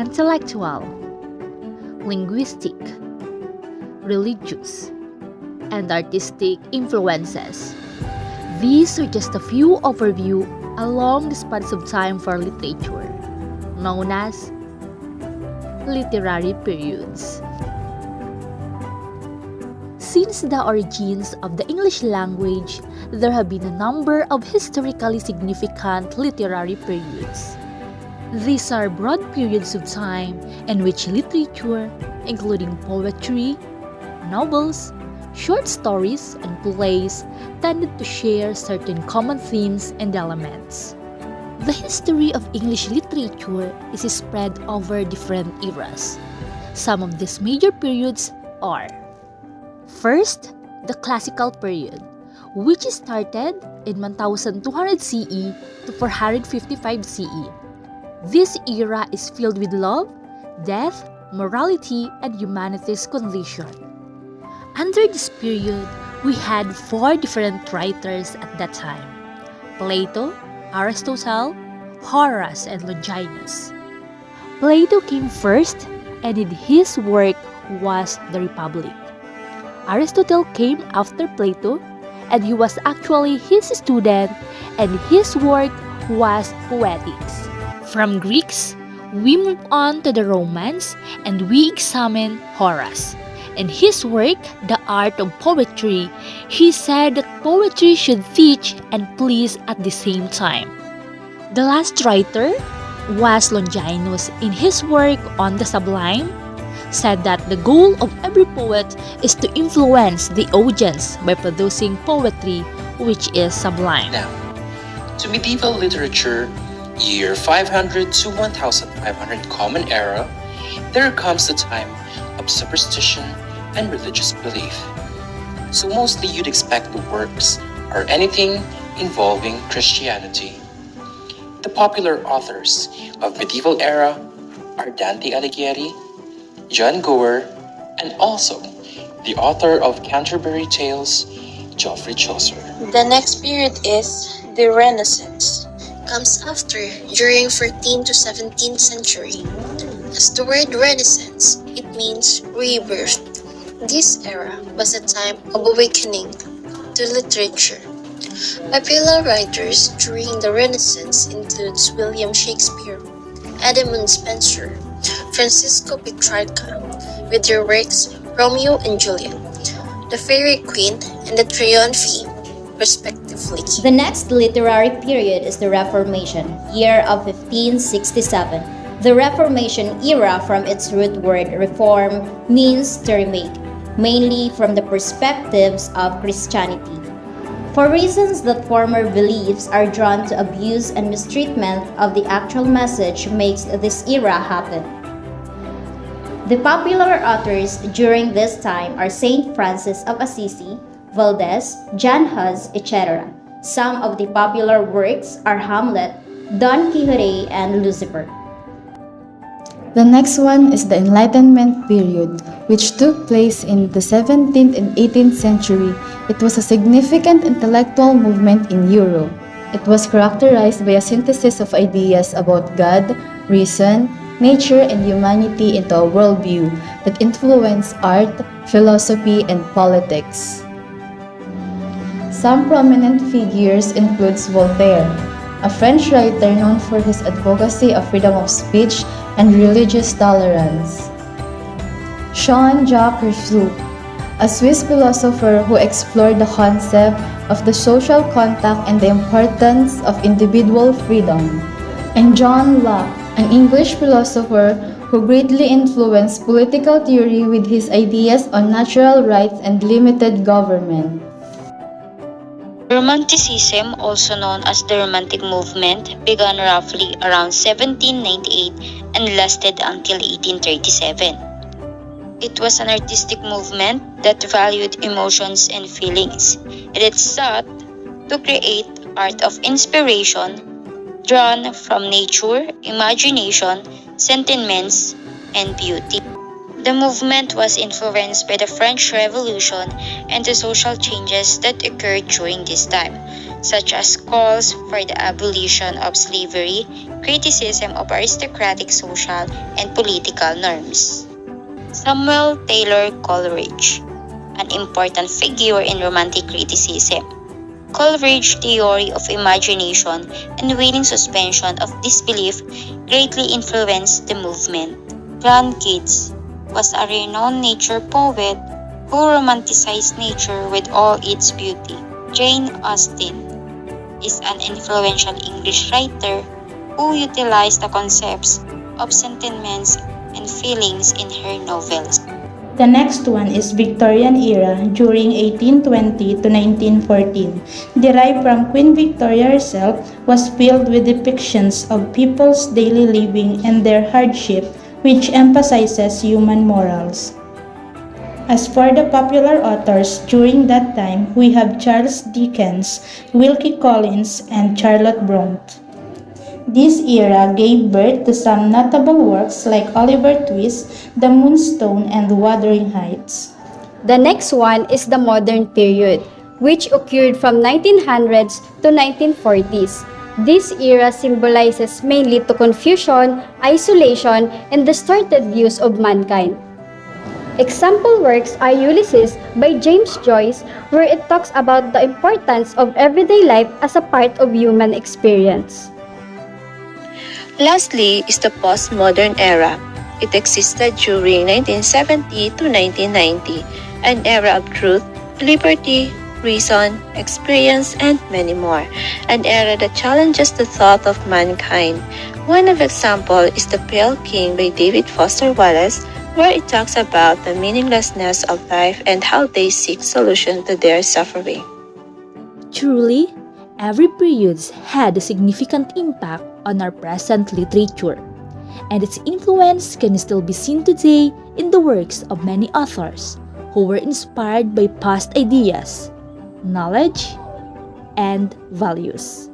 intellectual, linguistic, religious, and artistic influences. These are just a few overview along the spans of time for literature, known as literary periods. Since the origins of the English language, there have been a number of historically significant literary periods. These are broad periods of time in which literature, including poetry, novels, short stories, and plays, tended to share certain common themes and elements. The history of English literature is spread over different eras. Some of these major periods are: first, the Classical period, which started in 1200 CE to 455 CE. This era is filled with love, death, morality, and humanity's condition. Under this period, we had four different writers at that time: Plato, Aristotle, Horace, and Longinus. Plato came first, and in his work was the Republic. Aristotle came after Plato, and he was actually his student, and his work was Poetics. From Greeks, we move on to the Romans, and we examine Horace. In his work, The Art of Poetry, he said that poetry should teach and please at the same time. The last writer was Longinus. In his work on the Sublime, said that the goal of every poet is to influence the audience by producing poetry which is sublime. Now, to medieval literature, year 500 to 1500 Common Era, there comes the time of superstition and religious belief. So mostly you'd expect the works are anything involving Christianity. The popular authors of medieval era are Dante Alighieri, John Gower, and also the author of Canterbury Tales, Geoffrey Chaucer. The next period is the Renaissance. Comes after, during 14th to 17th century. As the word Renaissance, it means rebirth. This era was a time of awakening to literature. Popular writers during the Renaissance includes William Shakespeare, Edmund Spenser, Francisco Petrarca, with their works Romeo and Juliet, The Fairy Queen, and The Triumph, respectively. The next literary period is the Reformation, year of 1567. The Reformation era, from its root word reform, means to remake, mainly from the perspectives of Christianity. For reasons that former beliefs are drawn to abuse and mistreatment of the actual message makes this era happen. The popular authors during this time are Saint Francis of Assisi, Valdez, John Hus, etc. Some of the popular works are Hamlet, Don Quixote, and Lucifer. The next one is the Enlightenment period, which took place in the 17th and 18th century. It was a significant intellectual movement in Europe. It was characterized by a synthesis of ideas about God, reason, nature, and humanity into a worldview that influenced art, philosophy, and politics. Some prominent figures include Voltaire, a French writer known for his advocacy of freedom of speech and religious tolerance. Jean-Jacques Rousseau, a Swiss philosopher who explored the concept of the social contact and the importance of individual freedom. And John Locke, an English philosopher who greatly influenced political theory with his ideas on natural rights and limited government. Romanticism, also known as the Romantic movement, began roughly around 1798 and lasted until 1837. It was an artistic movement that valued emotions and feelings, and it sought to create art of inspiration drawn from nature, imagination, sentiments, and beauty. The movement was influenced by the French Revolution and the social changes that occurred during this time. such as calls for the abolition of slavery, criticism of aristocratic social and political norms. Samuel Taylor Coleridge, an important figure in Romantic criticism. Coleridge's theory of imagination and willing suspension of disbelief greatly influenced the movement. John Keats was a renowned nature poet who romanticized nature with all its beauty. Jane Austen is an influential English writer who utilized the concepts of sentiments and feelings in her novels. The next one is Victorian era during 1820 to 1914. Derived from Queen Victoria herself, was filled with depictions of people's daily living and their hardship, which emphasizes human morals. As for the popular authors during that time, we have Charles Dickens, Wilkie Collins, and Charlotte Bronte. This era gave birth to some notable works like Oliver Twist, The Moonstone, and Wuthering Heights. The next one is the modern period, which occurred from 1900s to 1940s. This era symbolizes mainly to confusion, isolation, and distorted views of mankind. Example works are Ulysses by James Joyce, where it talks about the importance of everyday life as a part of human experience. Lastly is the postmodern era. It existed during 1970 to 1990, an era of truth, liberty, reason, experience, and many more. An era that challenges the thought of mankind. One of example is The Pale King by David Foster Wallace, where it talks about the meaninglessness of life and how they seek solution to their suffering. Truly, every period had a significant impact on our present literature, and its influence can still be seen today in the works of many authors who were inspired by past ideas, knowledge, and values.